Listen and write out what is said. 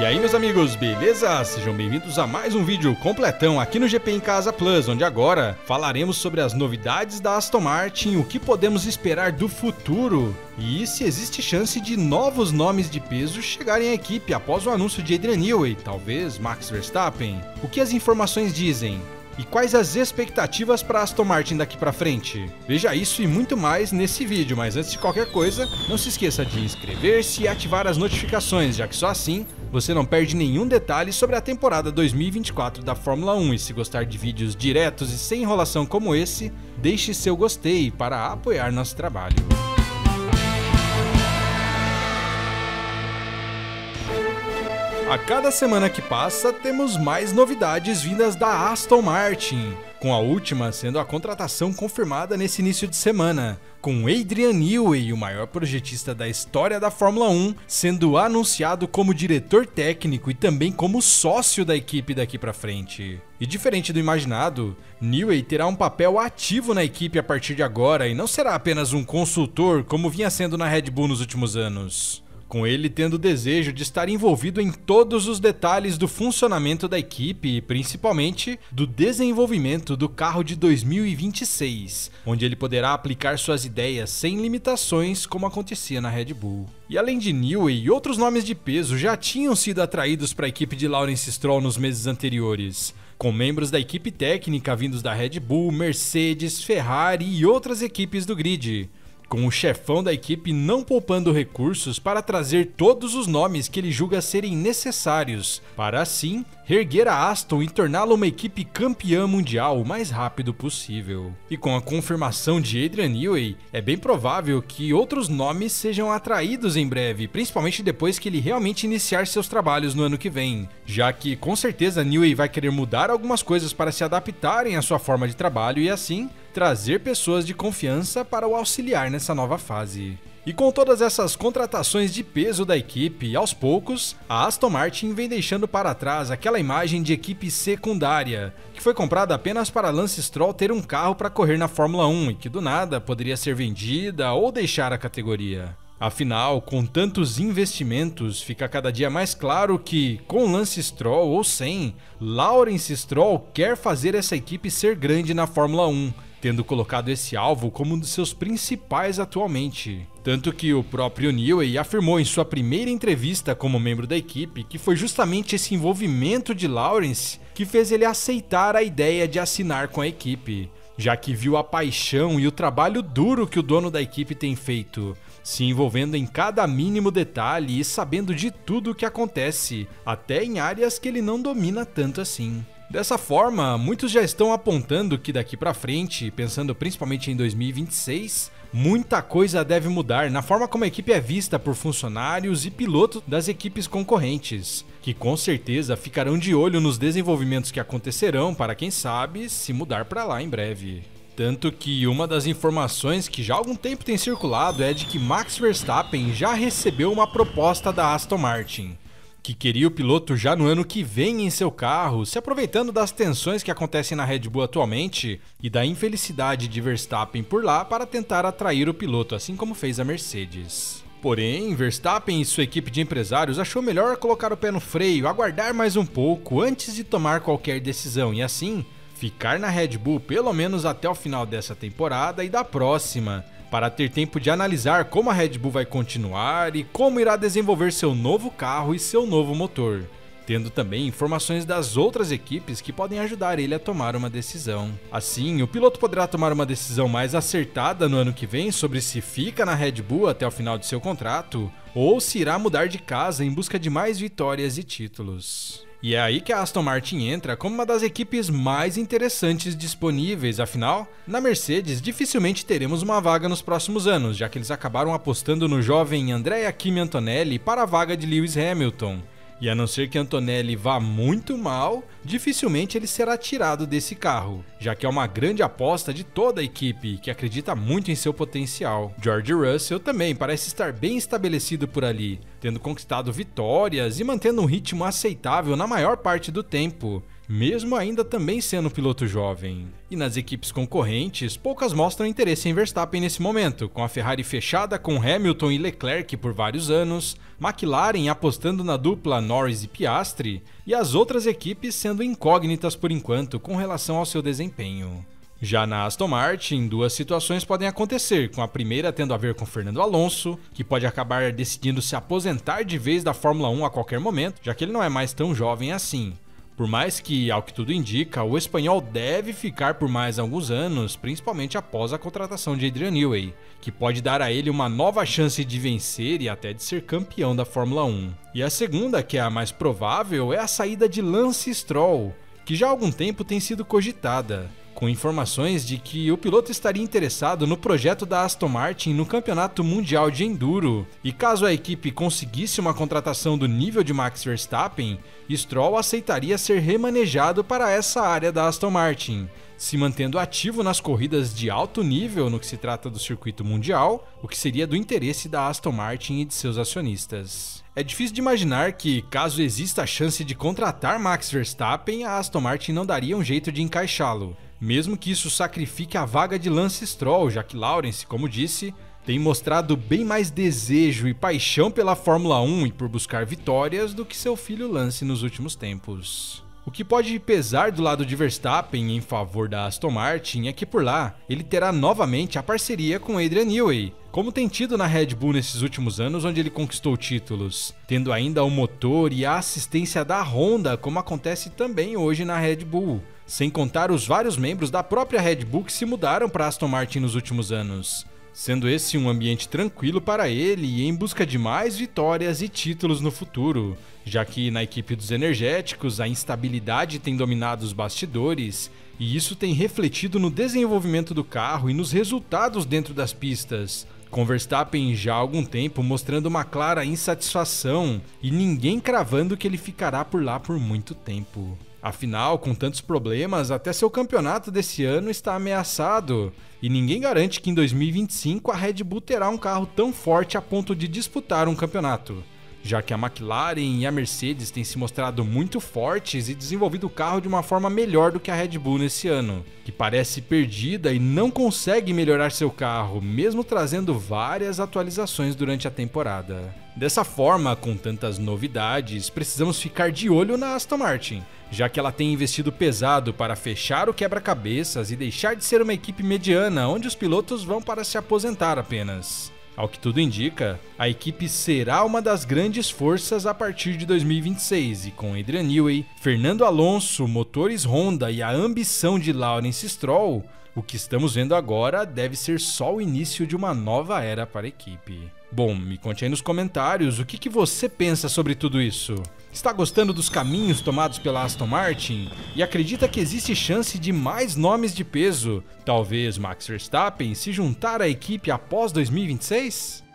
E aí meus amigos, beleza? Sejam bem-vindos a mais um vídeo completão aqui no GP em Casa Plus, onde agora falaremos sobre as novidades da Aston Martin, o que podemos esperar do futuro e se existe chance de novos nomes de peso chegarem à equipe após o anúncio de Adrian Newey, talvez Max Verstappen. O que as informações dizem? E quais as expectativas para Aston Martin daqui para frente? Veja isso e muito mais nesse vídeo, mas antes de qualquer coisa, não se esqueça de inscrever-se e ativar as notificações, já que só assim você não perde nenhum detalhe sobre a temporada 2024 da Fórmula 1. E se gostar de vídeos diretos e sem enrolação como esse, deixe seu gostei para apoiar nosso trabalho. A cada semana que passa, temos mais novidades vindas da Aston Martin, com a última sendo a contratação confirmada nesse início de semana, com Adrian Newey, o maior projetista da história da Fórmula 1, sendo anunciado como diretor técnico e também como sócio da equipe daqui pra frente. E diferente do imaginado, Newey terá um papel ativo na equipe a partir de agora e não será apenas um consultor como vinha sendo na Red Bull nos últimos anos, com ele tendo o desejo de estar envolvido em todos os detalhes do funcionamento da equipe e principalmente do desenvolvimento do carro de 2026, onde ele poderá aplicar suas ideias sem limitações como acontecia na Red Bull. E além de Newey, outros nomes de peso já tinham sido atraídos para a equipe de Lawrence Stroll nos meses anteriores, com membros da equipe técnica vindos da Red Bull, Mercedes, Ferrari e outras equipes do grid, com o chefão da equipe não poupando recursos para trazer todos os nomes que ele julga serem necessários, para assim erguer a Aston e torná-la uma equipe campeã mundial o mais rápido possível. E com a confirmação de Adrian Newey, é bem provável que outros nomes sejam atraídos em breve, principalmente depois que ele realmente iniciar seus trabalhos no ano que vem, já que com certeza Newey vai querer mudar algumas coisas para se adaptarem à sua forma de trabalho e assim trazer pessoas de confiança para o auxiliar nessa nova fase. E com todas essas contratações de peso da equipe, aos poucos, a Aston Martin vem deixando para trás aquela imagem de equipe secundária, que foi comprada apenas para Lance Stroll ter um carro para correr na Fórmula 1 e que do nada poderia ser vendida ou deixar a categoria. Afinal, com tantos investimentos, fica cada dia mais claro que, com Lance Stroll ou sem, Lawrence Stroll quer fazer essa equipe ser grande na Fórmula 1, tendo colocado esse alvo como um dos seus principais atualmente. Tanto que o próprio Newey afirmou em sua primeira entrevista como membro da equipe que foi justamente esse envolvimento de Lawrence que fez ele aceitar a ideia de assinar com a equipe, já que viu a paixão e o trabalho duro que o dono da equipe tem feito, se envolvendo em cada mínimo detalhe e sabendo de tudo o que acontece, até em áreas que ele não domina tanto assim. Dessa forma, muitos já estão apontando que daqui pra frente, pensando principalmente em 2026, muita coisa deve mudar na forma como a equipe é vista por funcionários e pilotos das equipes concorrentes, que com certeza ficarão de olho nos desenvolvimentos que acontecerão para, quem sabe, se mudar para lá em breve. Tanto que uma das informações que já há algum tempo tem circulado é de que Max Verstappen já recebeu uma proposta da Aston Martin, que queria o piloto já no ano que vem em seu carro, se aproveitando das tensões que acontecem na Red Bull atualmente e da infelicidade de Verstappen por lá para tentar atrair o piloto, assim como fez a Mercedes. Porém, Verstappen e sua equipe de empresários achou melhor colocar o pé no freio, aguardar mais um pouco antes de tomar qualquer decisão e assim ficar na Red Bull pelo menos até o final dessa temporada e da próxima, para ter tempo de analisar como a Red Bull vai continuar e como irá desenvolver seu novo carro e seu novo motor, tendo também informações das outras equipes que podem ajudar ele a tomar uma decisão. Assim, o piloto poderá tomar uma decisão mais acertada no ano que vem sobre se fica na Red Bull até o final de seu contrato ou se irá mudar de casa em busca de mais vitórias e títulos. E é aí que a Aston Martin entra como uma das equipes mais interessantes disponíveis, afinal, na Mercedes dificilmente teremos uma vaga nos próximos anos, já que eles acabaram apostando no jovem Andrea Kimi Antonelli para a vaga de Lewis Hamilton. E a não ser que Antonelli vá muito mal, dificilmente ele será tirado desse carro, já que é uma grande aposta de toda a equipe, que acredita muito em seu potencial. George Russell também parece estar bem estabelecido por ali, tendo conquistado vitórias e mantendo um ritmo aceitável na maior parte do tempo, mesmo ainda também sendo um piloto jovem. E nas equipes concorrentes, poucas mostram interesse em Verstappen nesse momento, com a Ferrari fechada com Hamilton e Leclerc por vários anos, McLaren apostando na dupla Norris e Piastri, e as outras equipes sendo incógnitas por enquanto com relação ao seu desempenho. Já na Aston Martin, duas situações podem acontecer, com a primeira tendo a ver com Fernando Alonso, que pode acabar decidindo se aposentar de vez da Fórmula 1 a qualquer momento, já que ele não é mais tão jovem assim. Por mais que, ao que tudo indica, o espanhol deve ficar por mais alguns anos, principalmente após a contratação de Adrian Newey, que pode dar a ele uma nova chance de vencer e até de ser campeão da Fórmula 1. E a segunda, que é a mais provável, é a saída de Lance Stroll, que já há algum tempo tem sido cogitada, com informações de que o piloto estaria interessado no projeto da Aston Martin no Campeonato Mundial de Enduro, e caso a equipe conseguisse uma contratação do nível de Max Verstappen, Stroll aceitaria ser remanejado para essa área da Aston Martin, se mantendo ativo nas corridas de alto nível no que se trata do circuito mundial, o que seria do interesse da Aston Martin e de seus acionistas. É difícil de imaginar que, caso exista a chance de contratar Max Verstappen, a Aston Martin não daria um jeito de encaixá-lo, mesmo que isso sacrifique a vaga de Lance Stroll, já que Lawrence, como disse, tem mostrado bem mais desejo e paixão pela Fórmula 1 e por buscar vitórias do que seu filho Lance nos últimos tempos. O que pode pesar do lado de Verstappen em favor da Aston Martin é que por lá ele terá novamente a parceria com Adrian Newey, como tem tido na Red Bull nesses últimos anos onde ele conquistou títulos, tendo ainda o motor e a assistência da Honda, como acontece também hoje na Red Bull, sem contar os vários membros da própria Red Bull que se mudaram para Aston Martin nos últimos anos, sendo esse um ambiente tranquilo para ele e em busca de mais vitórias e títulos no futuro, já que na equipe dos energéticos a instabilidade tem dominado os bastidores e isso tem refletido no desenvolvimento do carro e nos resultados dentro das pistas, com Verstappen já há algum tempo mostrando uma clara insatisfação e ninguém cravando que ele ficará por lá por muito tempo. Afinal, com tantos problemas, até seu campeonato desse ano está ameaçado, e ninguém garante que em 2025 a Red Bull terá um carro tão forte a ponto de disputar um campeonato, já que a McLaren e a Mercedes têm se mostrado muito fortes e desenvolvido o carro de uma forma melhor do que a Red Bull nesse ano, que parece perdida e não consegue melhorar seu carro, mesmo trazendo várias atualizações durante a temporada. Dessa forma, com tantas novidades, precisamos ficar de olho na Aston Martin, já que ela tem investido pesado para fechar o quebra-cabeças e deixar de ser uma equipe mediana, onde os pilotos vão para se aposentar apenas. Ao que tudo indica, a equipe será uma das grandes forças a partir de 2026 e com Adrian Newey, Fernando Alonso, motores Honda e a ambição de Lawrence Stroll, o que estamos vendo agora deve ser só o início de uma nova era para a equipe. Bom, me conte aí nos comentários o que você pensa sobre tudo isso. Está gostando dos caminhos tomados pela Aston Martin? E acredita que existe chance de mais nomes de peso, talvez Max Verstappen, se juntar à equipe após 2026?